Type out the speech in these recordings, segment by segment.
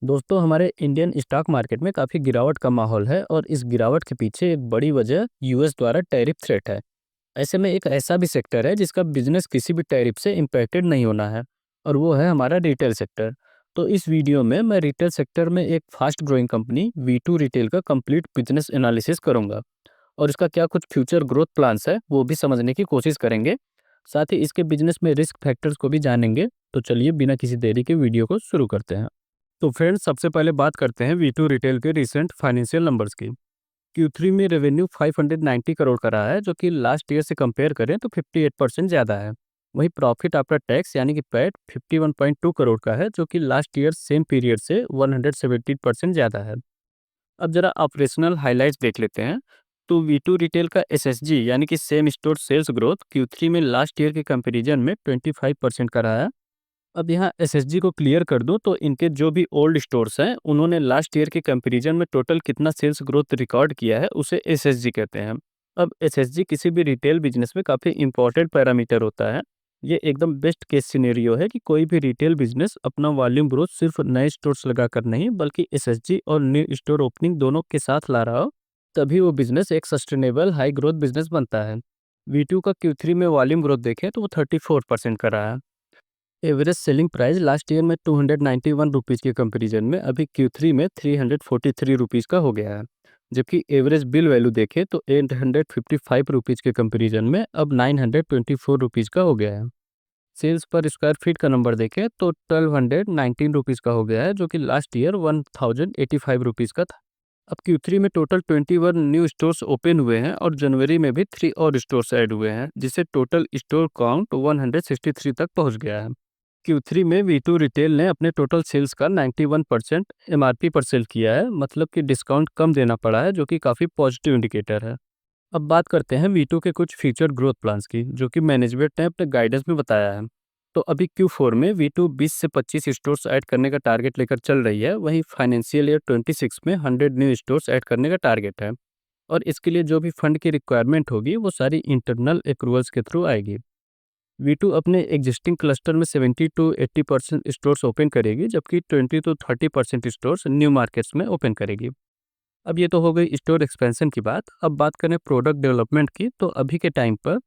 दोस्तों, हमारे Indian stock market में काफ़ी गिरावट का माहौल है और इस गिरावट के पीछे एक बड़ी वजह यूएस द्वारा टैरिफ थ्रेट है। ऐसे में एक ऐसा भी सेक्टर है जिसका बिजनेस किसी भी टैरिफ से इम्पैक्टेड नहीं होना है, और वो है हमारा रिटेल सेक्टर। तो इस वीडियो में मैं रिटेल सेक्टर में एक fast growing company V two retail का कंप्लीट बिजनेस एनालिसिस करूंगा, और इसका क्या कुछ फ्यूचर ग्रोथ प्लान्स है वो भी समझने की कोशिश करेंगे। साथ ही इसके बिजनेस में रिस्क फैक्टर्स को भी जानेंगे। तो चलिए बिना किसी देरी के वीडियो को शुरू करते हैं। तो फ्रेंड्स, सबसे पहले बात करते हैं वी टू रिटेल के रिसेंट फाइनेंशियल नंबर्स की। Q3 में रेवेन्यू 590 करोड़ का रहा है, जो कि लास्ट ईयर से कंपेयर करें तो 58% ज़्यादा है। वहीं प्रॉफिट आफ्टर टैक्स यानी कि पैट 51.2 करोड़ का है, जो कि लास्ट ईयर सेम पीरियड से 117% ज़्यादा है। अब जरा ऑपरेशनल हाइलाइट्स देख लेते हैं। तो वी टू रिटेल का एसएसजी यानी कि same store sales growth Q3 में लास्ट ईयर के कंपेरिजन में 25% का रहा है। अब यहाँ एसएसजी को क्लियर कर दूं तो इनके जो भी ओल्ड स्टोर्स हैं उन्होंने लास्ट ईयर के कंपैरिजन में टोटल कितना सेल्स ग्रोथ रिकॉर्ड किया है उसे एसएसजी कहते हैं। अब एसएसजी किसी भी रिटेल बिजनेस में काफ़ी इंपॉर्टेंट पैरामीटर होता है। ये एकदम बेस्ट केस सिनेरियो है कि कोई भी रिटेल बिजनेस अपना वॉल्यूम ग्रोथ सिर्फ नए स्टोर्स लगाकर नहीं बल्कि एसएसजी और न्यू स्टोर ओपनिंग दोनों के साथ ला रहा हो, तभी वो बिजनेस एक सस्टेनेबल हाई ग्रोथ बिजनेस बनता है। वी टू का Q3 में वॉल्यूम ग्रोथ देखें तो वो 34% का रहा है। Average selling price last year में 291 रुपीज़ के कंपैरिजन में अभी Q3 में 343 रुपीज़ का हो गया है। जबकि एवरेज बिल वैल्यू देखें तो 855 रुपीज़ के कंपैरिजन में अब 924 रुपीज़ का हो गया है। सेल्स पर स्क्वायर फीट का नंबर देखें तो 1219 रुपीज़ का हो गया है, जो कि लास्ट ईयर 1085 रुपीज़ का था। अब Q3 में टोटल 21 न्यू स्टोर्स ओपन हुए हैं और जनवरी में भी 3 और स्टोर्स ऐड हुए हैं, जिससे टोटल स्टोर काउंट 163 तक पहुंच गया है। Q3 में वी टू रिटेल ने अपने टोटल सेल्स का 91% एमआरपी पर सेल किया है, मतलब कि डिस्काउंट कम देना पड़ा है, जो कि काफ़ी पॉजिटिव इंडिकेटर है। अब बात करते हैं वी टू के कुछ फ्यूचर ग्रोथ प्लान्स की, जो कि मैनेजमेंट ने अपने गाइडेंस में बताया है। तो अभी Q4 में वी टू 20 से 25 स्टोर्स ऐड करने का टारगेट लेकर चल रही है। वहीं फाइनेंशियल ईयर 26 में 100 न्यू स्टोर्स ऐड करने का टारगेट है, और इसके लिए जो भी फंड की रिक्वायरमेंट होगी वो सारी इंटरनल एक्रूवल्स के थ्रू आएगी। वी टू अपने एग्जिस्टिंग क्लस्टर में 70 टू 80% स्टोर्स ओपन करेगी, जबकि 20 टू 30% स्टोर्स न्यू मार्केट्स में ओपन करेगी। अब ये तो हो गई स्टोर एक्सपेंशन की बात। अब बात करें प्रोडक्ट डेवलपमेंट की, तो अभी के टाइम पर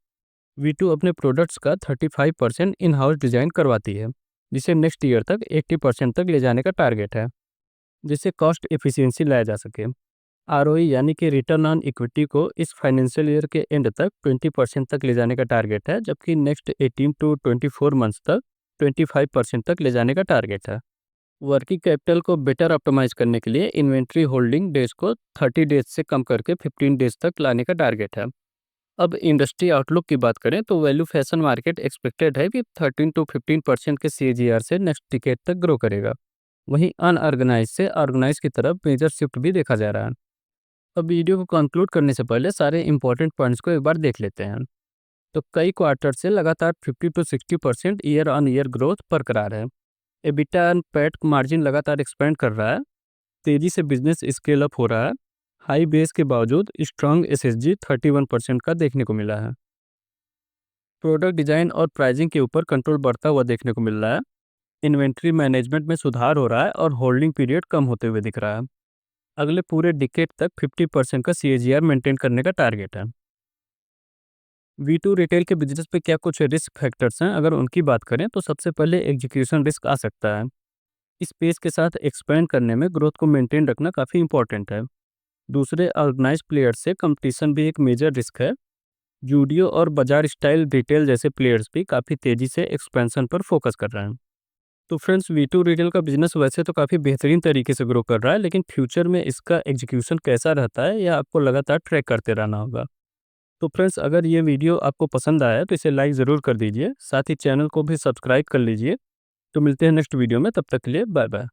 वी टू अपने प्रोडक्ट्स का 35% इन हाउस डिज़ाइन करवाती है, जिसे नेक्स्ट ईयर तक 80% तक ले जाने का टारगेट है, जिससे कॉस्ट एफिशिएंसी लाया जा सके। आरओई यानी कि रिटर्न ऑन इक्विटी को इस फाइनेंशियल ईयर के एंड तक 20% तक ले जाने का टारगेट है, जबकि नेक्स्ट 18 टू 24 मंथ्स तक 25% तक ले जाने का टारगेट है। वर्किंग कैपिटल को बेटर ऑप्टिमाइज करने के लिए इन्वेंट्री होल्डिंग डेज को 30 डेज से कम करके 15 डेज तक लाने का टारगेट है। अब इंडस्ट्री आउटलुक की बात करें तो वैल्यू फैशन मार्केट एक्सपेक्टेड है कि 13 टू 15% के सीएजीआर से नेक्स्ट डिकेड तक ग्रो करेगा। वहीं अनऑर्गेनाइज से ऑर्गेनाइज की तरफ मेजर शिफ्ट भी देखा जा रहा है। अब वीडियो को कंक्लूड करने से पहले सारे इंपॉर्टेंट पॉइंट्स को एक बार देख लेते हैं। तो कई क्वार्टर से लगातार 50 to 60% year on year growth बरकरार है। एबिटा एंड पैट मार्जिन लगातार एक्सपेंड कर रहा है। तेजी से बिजनेस स्केल अप हो रहा है। हाई बेस के बावजूद स्ट्रांग एसएसजी 31% का देखने को मिला है। प्रोडक्ट डिजाइन और प्राइसिंग के ऊपर कंट्रोल बढ़ता हुआ देखने को मिल रहा है। इन्वेंट्री मैनेजमेंट में सुधार हो रहा है और होल्डिंग पीरियड कम होते हुए दिख रहा है। अगले पूरे डिकेड तक 50% का सीएजीआर मेंटेन करने का टारगेट है। वी टू रिटेल के बिजनेस पे क्या कुछ रिस्क फैक्टर्स हैं, अगर उनकी बात करें तो सबसे पहले एग्जीक्यूशन रिस्क आ सकता है। इस पेस के साथ एक्सपेंड करने में ग्रोथ को मेंटेन रखना काफ़ी इंपॉर्टेंट है। दूसरे, ऑर्गेनाइज प्लेयर्स से कंपटीशन भी एक मेजर रिस्क है। जूडियो और बाजार स्टाइल रिटेल जैसे प्लेयर्स भी काफ़ी तेज़ी से एक्सपेंशन पर फोकस कर रहे हैं। तो फ्रेंड्स, वी टू रिटेल का बिजनेस वैसे तो काफ़ी बेहतरीन तरीके से ग्रो कर रहा है, लेकिन फ्यूचर में इसका एग्जीक्यूशन कैसा रहता है यह आपको लगातार ट्रैक करते रहना होगा। तो फ्रेंड्स, अगर ये वीडियो आपको पसंद आया है तो इसे लाइक ज़रूर कर दीजिए, साथ ही चैनल को भी सब्सक्राइब कर लीजिए। तो मिलते हैं नेक्स्ट वीडियो में, तब तक के लिए बाय बाय।